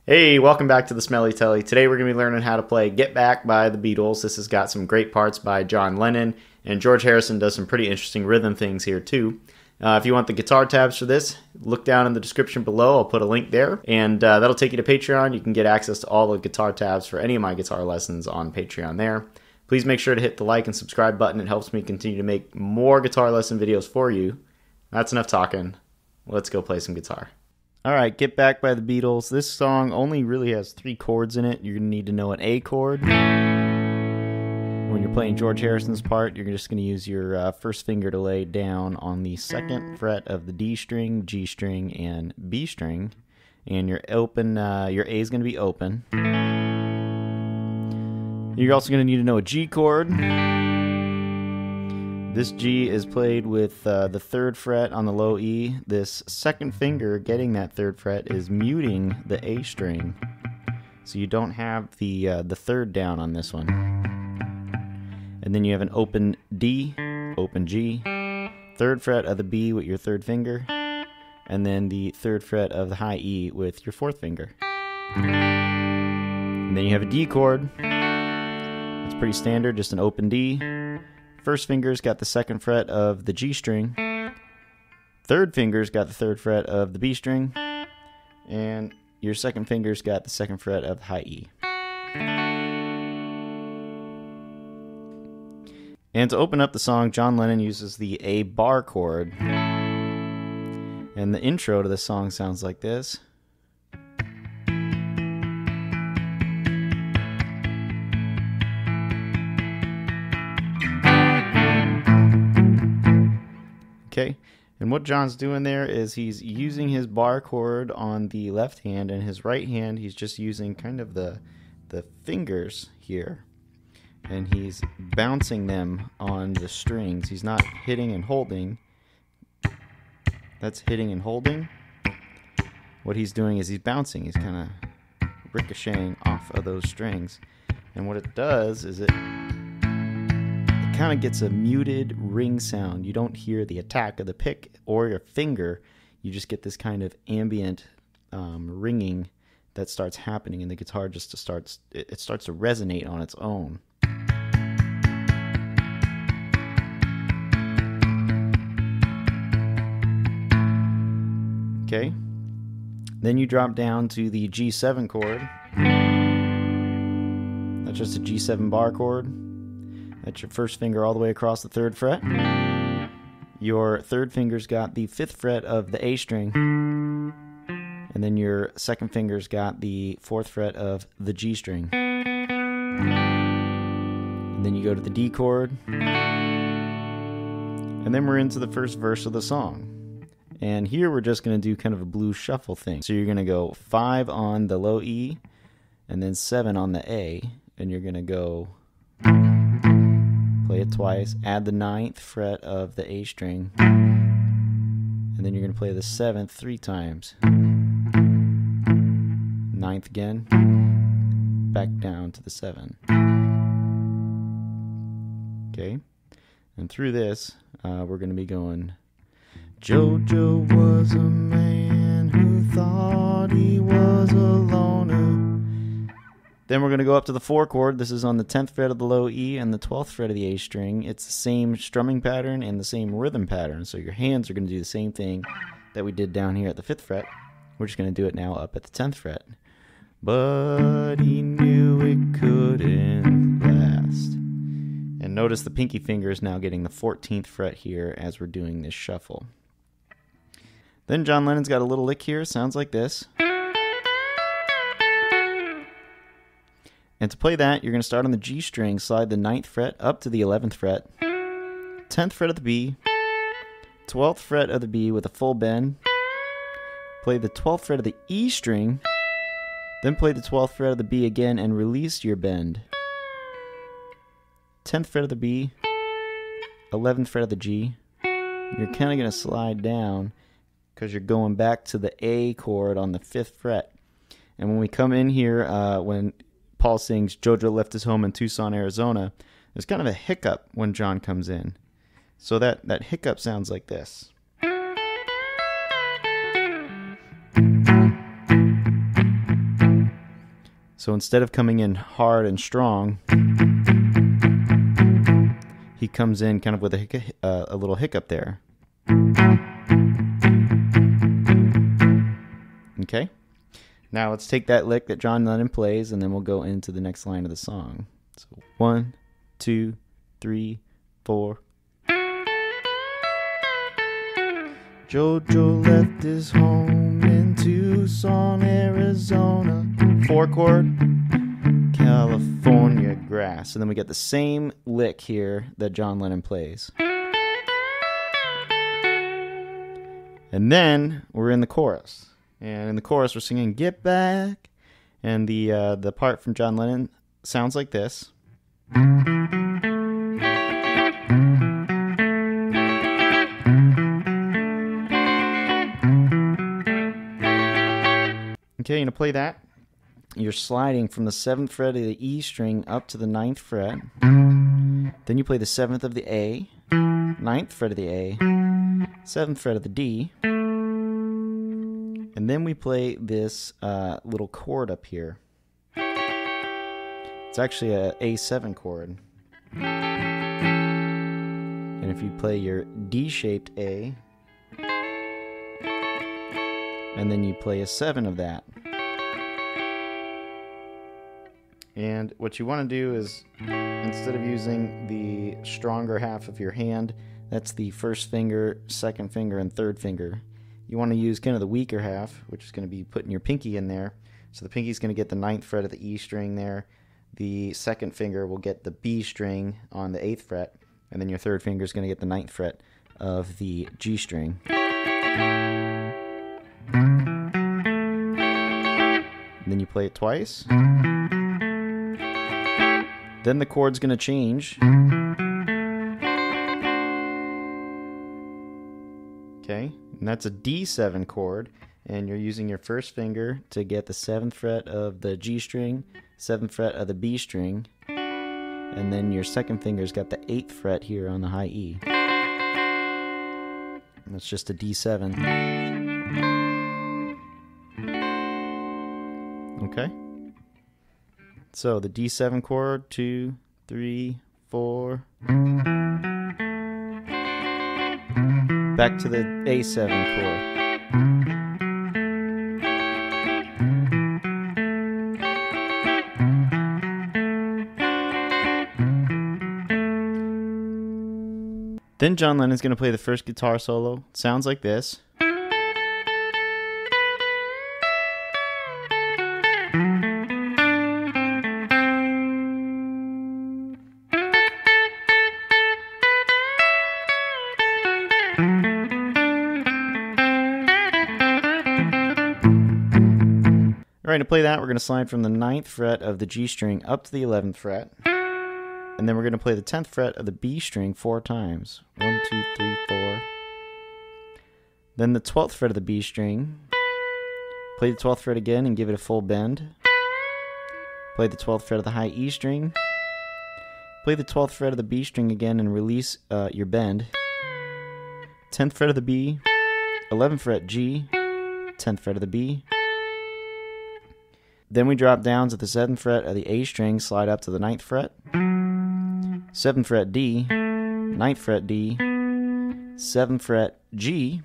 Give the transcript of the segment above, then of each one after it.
Hey, welcome back to the Smelly Tele. Today we're going to be learning how to play Get Back by the Beatles. This has got some great parts by John Lennon, and George Harrison does some pretty interesting rhythm things here too. If you want the guitar tabs for this, look down in the description below. I'll put a link there, and that'll take you to Patreon. You can get access to all the guitar tabs for any of my guitar lessons on Patreon there. Please make sure to hit the like and subscribe button. It helps me continue to make more guitar lesson videos for you. That's enough talking. Let's go play some guitar. Alright, Get Back by the Beatles. This song only really has 3 chords in it. You're going to need to know an A chord. When you're playing George Harrison's part, you're just going to use your first finger to lay down on the 2nd fret of the D string, G string, and B string. And your A is going to be open. You're also going to need to know a G chord. This G is played with the 3rd fret on the low E. This 2nd finger getting that 3rd fret is muting the A string, so you don't have the 3rd down on this one. And then you have an open D, open G, 3rd fret of the B with your 3rd finger, and then the 3rd fret of the high E with your 4th finger. And then you have a D chord. It's pretty standard, just an open D. First finger's got the 2nd fret of the G string. 3rd finger's got the 3rd fret of the B string. And your 2nd finger's got the 2nd fret of the high E. And to open up the song, John Lennon uses the A bar chord. And the intro to the song sounds like this. Okay, and what John's doing there is he's using his bar chord on the left hand, and his right hand he's just using kind of the fingers here, and he's bouncing them on the strings. He's not hitting and holding. That's hitting and holding. What he's doing is he's bouncing. He's kind of ricocheting off of those strings, and what it does is it kind of gets a muted ring sound. You don't hear the attack of the pick or your finger. You just get this kind of ambient ringing that starts happening, and the guitar just starts to resonate on its own. Okay, then you drop down to the G7 chord. That's just a G7 bar chord. That's your first finger all the way across the 3rd fret. Your 3rd finger's got the 5th fret of the A string. And then your 2nd finger's got the 4th fret of the G string. And then you go to the D chord. And then we're into the first verse of the song. And here we're just going to do kind of a blues shuffle thing. So you're going to go 5 on the low E, and then 7 on the A. And you're going to go... play it twice, add the 9th fret of the A string, and then you're going to play the 7th 3 times. 9th again, back down to the 7. Okay, and through this, we're going to be going, Jojo was a man who thought he was a loner. Then we're going to go up to the 4 chord. This is on the 10th fret of the low E and the 12th fret of the A string. It's the same strumming pattern and the same rhythm pattern. So your hands are going to do the same thing that we did down here at the 5th fret. We're just going to do it now up at the 10th fret. But he knew it couldn't last. And notice the pinky finger is now getting the 14th fret here as we're doing this shuffle. Then John Lennon's got a little lick here. Sounds like this. And to play that, you're going to start on the G string, slide the 9th fret up to the 11th fret, 10th fret of the B, 12th fret of the B with a full bend, play the 12th fret of the E string, then play the 12th fret of the B again and release your bend. 10th fret of the B, 11th fret of the G. You're kind of going to slide down because you're going back to the A chord on the 5th fret. And when we come in here, when Paul sings Jojo left his home in Tucson, Arizona, there's kind of a hiccup when John comes in. So that hiccup sounds like this. So instead of coming in hard and strong, he comes in kind of with a little hiccup there. Okay? Now let's take that lick that John Lennon plays, and then we'll go into the next line of the song. So 1, 2, 3, 4. Jojo left his home in Tucson, Arizona. 4-chord, California grass. And then we get the same lick here that John Lennon plays. And then we're in the chorus. And in the chorus we're singing Get Back. And the part from John Lennon sounds like this. Okay, you're going to play that. You're sliding from the 7th fret of the E string up to the 9th fret. Then you play the 7th of the A, 9th fret of the A, 7th fret of the D. And then we play this little chord up here. It's actually a A7 chord. And if you play your D-shaped A, and then you play a 7 of that. And what you want to do is, instead of using the stronger half of your hand, that's the first finger, second finger, and third finger, you want to use kind of the weaker half, which is going to be putting your pinky in there. So the pinky's going to get the 9th fret of the E string there. The second finger will get the B string on the 8th fret. And then your third finger is going to get the 9th fret of the G string. And then you play it twice. Then the chord's going to change. Okay, and that's a D7 chord, and you're using your first finger to get the 7th fret of the G string, 7th fret of the B string, and then your second finger's got the 8th fret here on the high E. And that's just a D7. Okay? So the D7 chord, 2, 3, 4. Back to the A7 chord. Then John Lennon's going to play the first guitar solo. It sounds like this. Alright, to play that, we're going to slide from the 9th fret of the G string up to the 11th fret. And then we're going to play the 10th fret of the B string 4 times. 1, 2, 3, 4. Then the 12th fret of the B string. Play the 12th fret again and give it a full bend. Play the 12th fret of the high E string. Play the 12th fret of the B string again and release your bend. 10th fret of the B. 11th fret G. 10th fret of the B. Then we drop down to the 7th fret of the A string, slide up to the 9th fret. 7th fret D, 9th fret D, 7th fret G.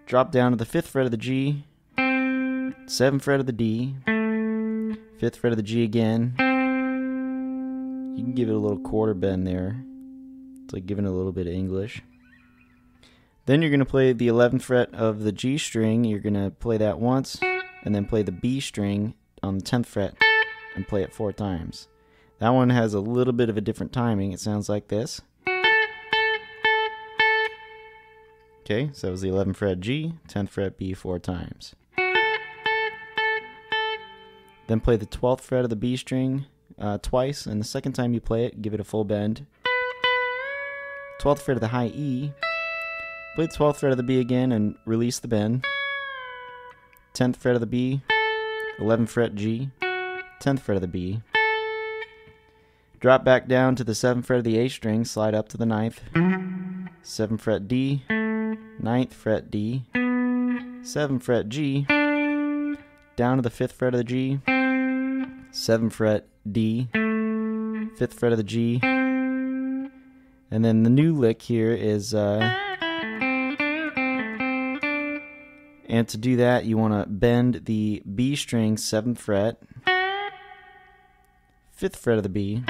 Drop down to the 5th fret of the G, 7th fret of the D, 5th fret of the G again. You can give it a little quarter bend there. It's like giving it a little bit of English. Then you're going to play the 11th fret of the G string. You're going to play that once. And then play the B string on the 10th fret and play it 4 times. That one has a little bit of a different timing. It sounds like this. Okay, so that was the 11th fret G, 10th fret B 4 times. Then play the 12th fret of the B string twice, and the second time you play it, give it a full bend. 12th fret of the high E. Play the 12th fret of the B again and release the bend. 10th fret of the B, 11th fret G, 10th fret of the B. Drop back down to the 7th fret of the A string, slide up to the 9th. 7th fret D, 9th fret D, 7th fret G. down to the 5th fret of the G, 7th fret D, 5th fret of the G, and then the new lick here is, and to do that you want to bend the B string 7th fret, 5th fret of the B,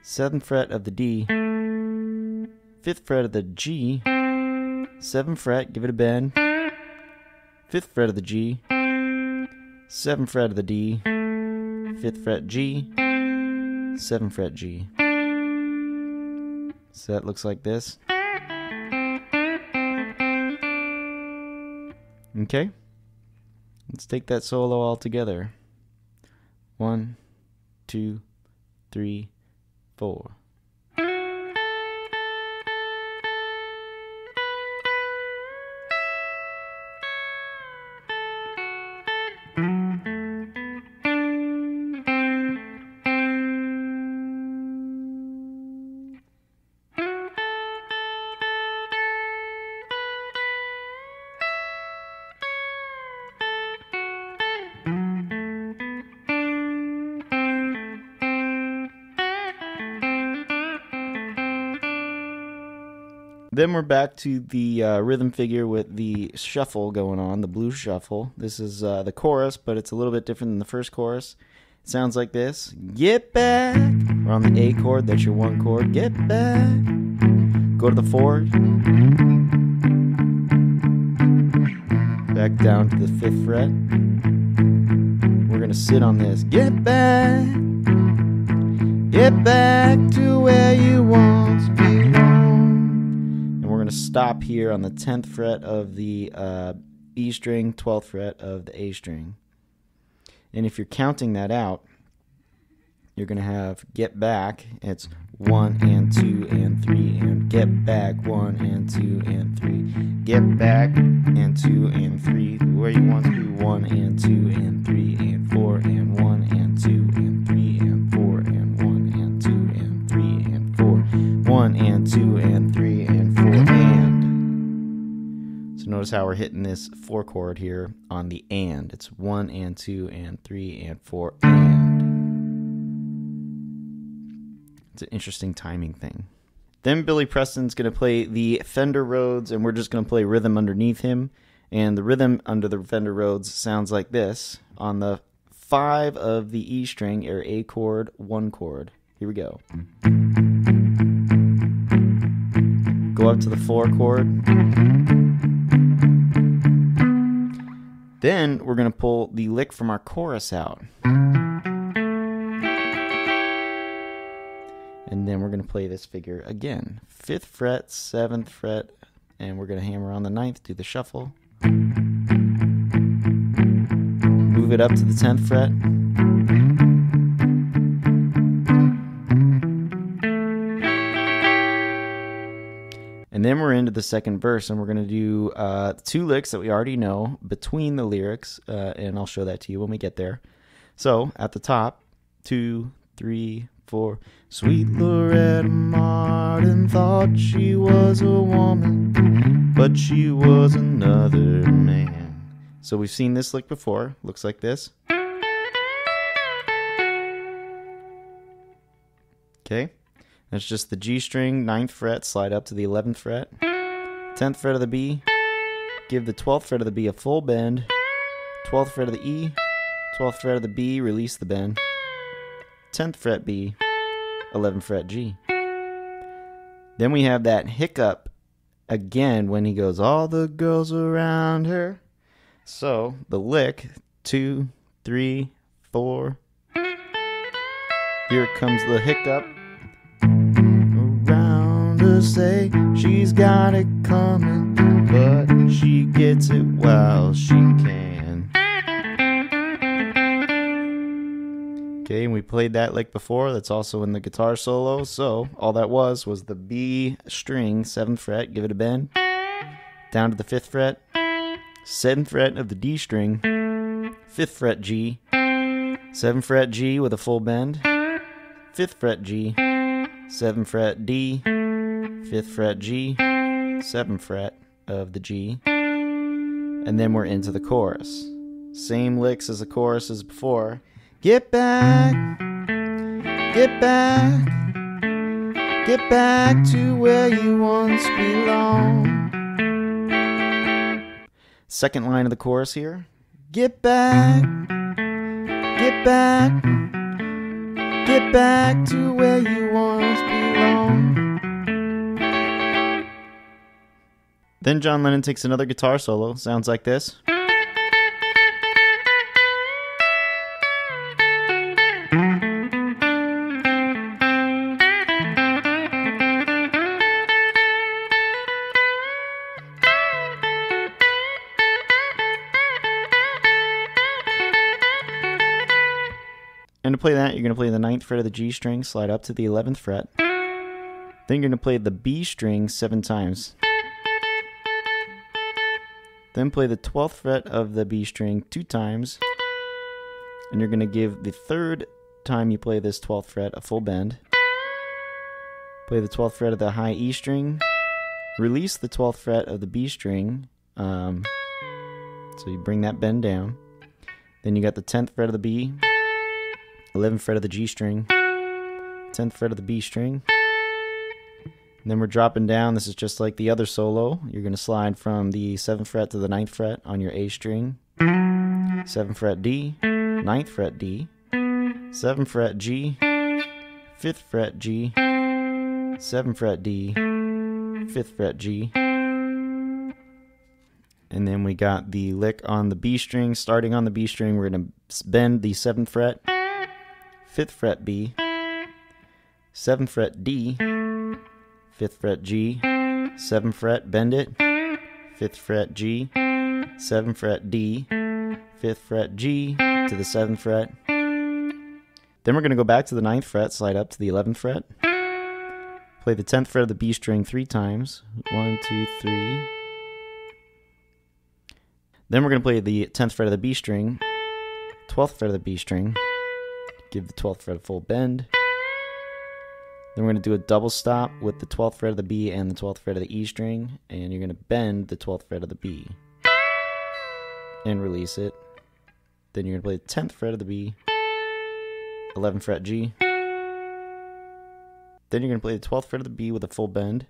7th fret of the D, 5th fret of the G, 7th fret, give it a bend, 5th fret of the G, 7th fret of the D, 5th fret G, 7th fret G. So that looks like this. Okay, let's take that solo all together. 1, 2, 3, 4. Then we're back to the rhythm figure with the shuffle going on, the blues shuffle. This is the chorus, but it's a little bit different than the first chorus. It sounds like this. Get back. We're on the A chord, that's your 1 chord. Get back. Go to the 4. Back down to the 5th fret. We're going to sit on this. Get back. Get back to where you once belonged. We're going to stop here on the 10th fret of the E string, 12th fret of the A string. And if you're counting that out, you're going to have get back. It's 1 and 2 and 3 and get back, 1 and 2 and 3. Get back and 2 and 3. Where you want to be 1 and 2 and 3 and 4 and 1 and 2 and 3 and 4 and 1 and 2 and 3 and 4. 1 and 2 and 3 and 4 and. So notice how we're hitting this 4 chord here on the and. It's 1 and 2 and 3 and 4 and. It's an interesting timing thing. Then Billy Preston's going to play the Fender Rhodes, and we're just going to play rhythm underneath him. And the rhythm under the Fender Rhodes sounds like this. On the 5 of the E string, or A chord, 1 chord. Here we go. Go up to the 4 chord. Then we're going to pull the lick from our chorus out. And then we're going to play this figure again. 5th fret, 7th fret, and we're going to hammer on the 9th, do the shuffle. Move it up to the 10th fret. And then we're into the second verse, and we're going to do 2 licks that we already know between the lyrics, and I'll show that to you when we get there. So, at the top, 2, 3, 4. Sweet Loretta Martin thought she was a woman, but she was another man. So we've seen this lick before. Looks like this. Okay. That's just the G string, 9th fret, slide up to the 11th fret. 10th fret of the B. Give the 12th fret of the B a full bend. 12th fret of the E. 12th fret of the B, release the bend. 10th fret B. 11th fret G. Then we have that hiccup again when he goes, all the girls around her. So the lick, 2, 3, 4. Here comes the hiccup. Around her say she's got it coming, but she gets it while she can. Okay, and we played that lick before. That's also in the guitar solo. So all that was the B string, 7th fret, give it a bend. Down to the 5th fret. 7th fret of the D string. 5th fret G. 7th fret G with a full bend. 5th fret G. 7th fret D. 5th fret G. 7th fret of the G. And then we're into the chorus. Same licks as the chorus as before. Get back, get back, get back to where you once belonged. Second line of the chorus here. Get back, get back, get back to where you once belonged. Then John Lennon takes another guitar solo. Sounds like this. And to play that, you're going to play the 9th fret of the G string, slide up to the 11th fret. Then you're going to play the B string 7 times. Then play the 12th fret of the B string 2 times. And you're going to give the 3rd time you play this 12th fret a full bend. Play the 12th fret of the high E string. Release the 12th fret of the B string. So you bring that bend down. Then you got the 10th fret of the B. 11th fret of the G string, 10th fret of the B string, and then we're dropping down. This is just like the other solo. You're going to slide from the 7th fret to the 9th fret on your A string, 7th fret D, 9th fret D, 7th fret G, 5th fret G, 7th fret D, 5th fret G, and then we got the lick on the B string. Starting on the B string, we're going to bend the 7th fret, 5th fret B, 7th fret D, 5th fret G, 7th fret, bend it, 5th fret G, 7th fret D, 5th fret G to the 7th fret. Then we're going to go back to the 9th fret, slide up to the 11th fret, play the 10th fret of the B string 3 times, 1, 2, 3. Then we're going to play the 10th fret of the B string, 12th fret of the B string, give the 12th fret a full bend. Then we're going to do a double stop with the 12th fret of the B and the 12th fret of the E string, and you're going to bend the 12th fret of the B and release it. Then you're going to play the 10th fret of the B, 11th fret G. Then you're going to play the 12th fret of the B with a full bend,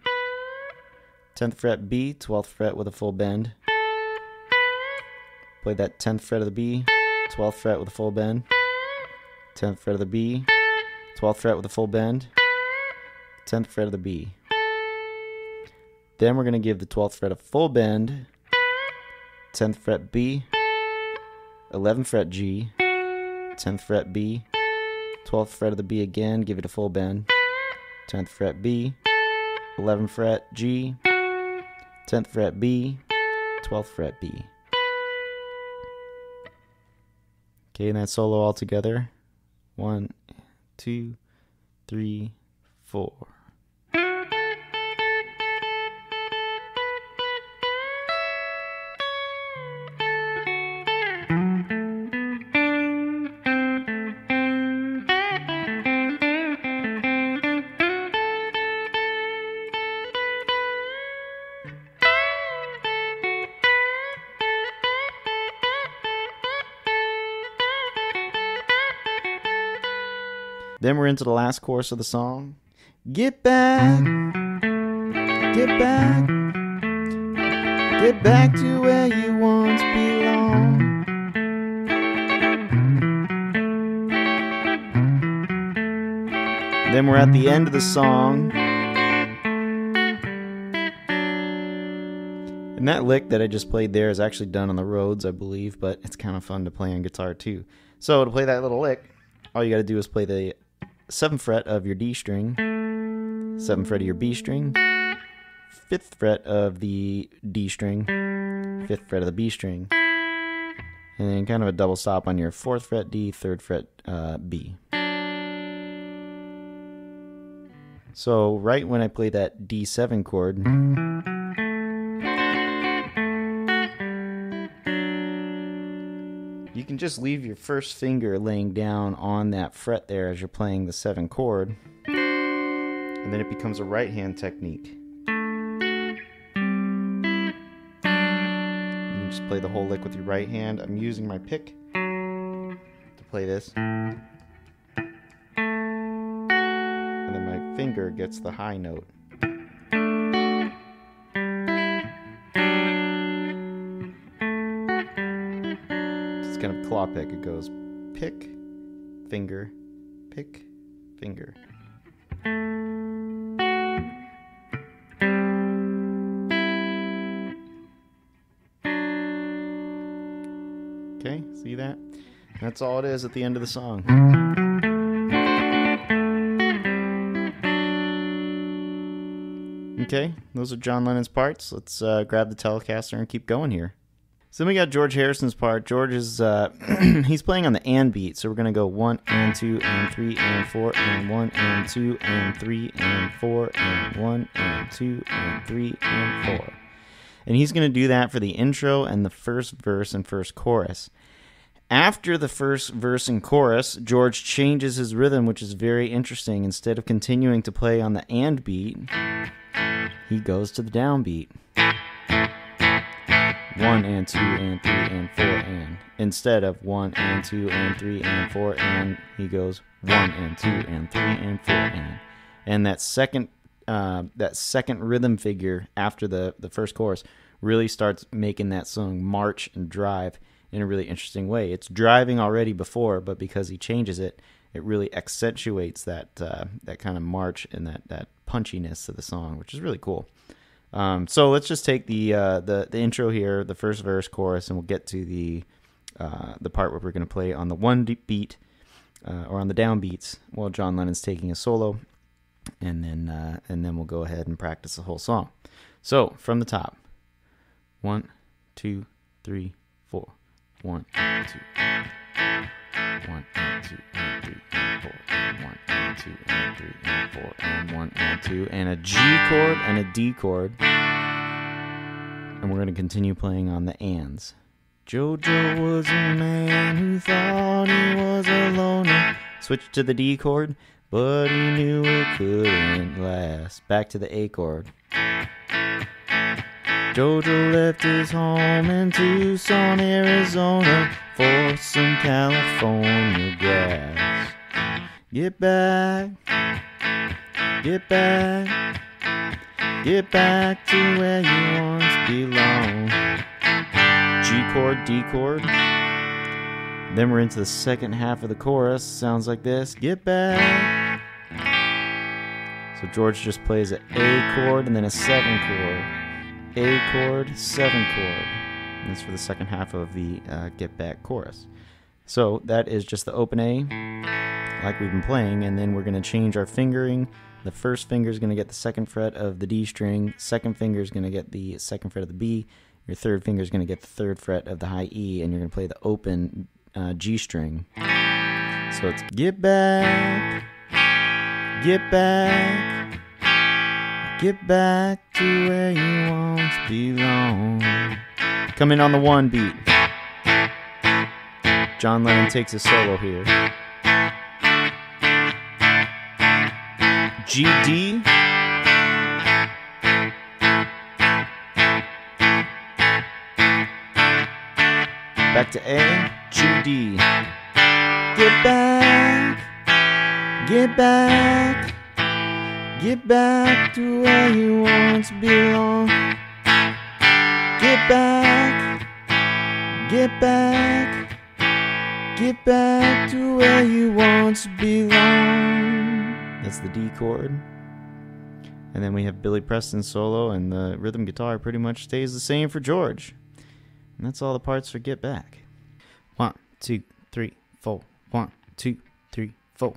10th fret B, 12th fret with a full bend. Play that 10th fret of the B, 12th fret with a full bend, 10th fret of the B, 12th fret with a full bend, 10th fret of the B. Then we're going to give the 12th fret a full bend, 10th fret B, 11th fret G, 10th fret B, 12th fret of the B again, give it a full bend, 10th fret B, 11th fret G, 10th fret B, 12th fret B. Okay, and that solo all together. 1, 2, 3, 4. Then we're into the last chorus of the song. Get back, get back, get back to where you once belonged. Then we're at the end of the song. And that lick that I just played there is actually done on the Rhodes, I believe, but it's kind of fun to play on guitar too. So to play that little lick, all you got to do is play the 7th fret of your D string, 7th fret of your B string, 5th fret of the D string, 5th fret of the B string, and then kind of a double stop on your 4th fret D, 3rd fret B. So right when I play that D7 chord, you can just leave your first finger laying down on that fret there as you're playing the 7 chord, and then it becomes a right hand technique. You can just play the whole lick with your right hand. I'm using my pick to play this. And then my finger gets the high note. It's kind of claw pick. It goes pick, finger, pick, finger. Okay, see that? That's all it is at the end of the song. Okay, those are John Lennon's parts. Let's grab the Telecaster and keep going here. So then we got George Harrison's part. George is, he's playing on the and beat, so we're going to go 1 and 2 and 3 and 4 and 1 and 2 and 3 and 4 and 1 and 2 and 3 and 4. And he's going to do that for the intro and the first verse and first chorus. After the first verse and chorus, George changes his rhythm, which is very interesting. Instead of continuing to play on the and beat, he goes to the downbeat. 1 and 2 and 3 and 4 and. Instead of 1 and 2 and 3 and 4 and, he goes 1 and 2 and 3 and 4 and. And that second rhythm figure after the first chorus really starts making that song march and drive in a really interesting way. It's driving already before, but because he changes it, it really accentuates that kind of march and that punchiness of the song, which is really cool. So let's just take the intro here, the first verse, chorus, and we'll get to the part where we're going to play on the one beat or on the downbeats while John Lennon's taking a solo, and then we'll go ahead and practice the whole song. So from the top, 1, 2, 3, 4. 1 and 2, 1 and 2 and 3 and 4 and 1 and 2 and 3 and 4 and 1 and 2 and a G chord and a D chord, and we're going to continue playing on the ands. Jojo was a man who thought he was a loner. Switch to the D chord, but he knew it couldn't last. Back to the A chord. Jojo left his home in Tucson, Arizona, for some California grass. Get back, get back, get back to where you once belong. G chord, D chord. Then we're into the second half of the chorus. Sounds like this. Get back. So George just plays an A chord and then a 7 chord. A chord, 7 chord. And that's for the second half of the Get Back chorus. So that is just the open A, like we've been playing, and then we're going to change our fingering. The first finger is going to get the second fret of the D string. Second finger is going to get the second fret of the B. Your third finger is going to get the third fret of the high E, and you're going to play the open G string. So it's get back, get back, get back to where you once belong. Come in on the one beat. John Lennon takes a solo here. G, D. Back to A, G, D. Get back, get back, get back to where you once belong. Get back, get back, get back to where you once belong. That's the D chord. And then we have Billy Preston's solo, and the rhythm guitar pretty much stays the same for George. And that's all the parts for Get Back. 1, 2, 3, 4. 1, 2, 3, 4.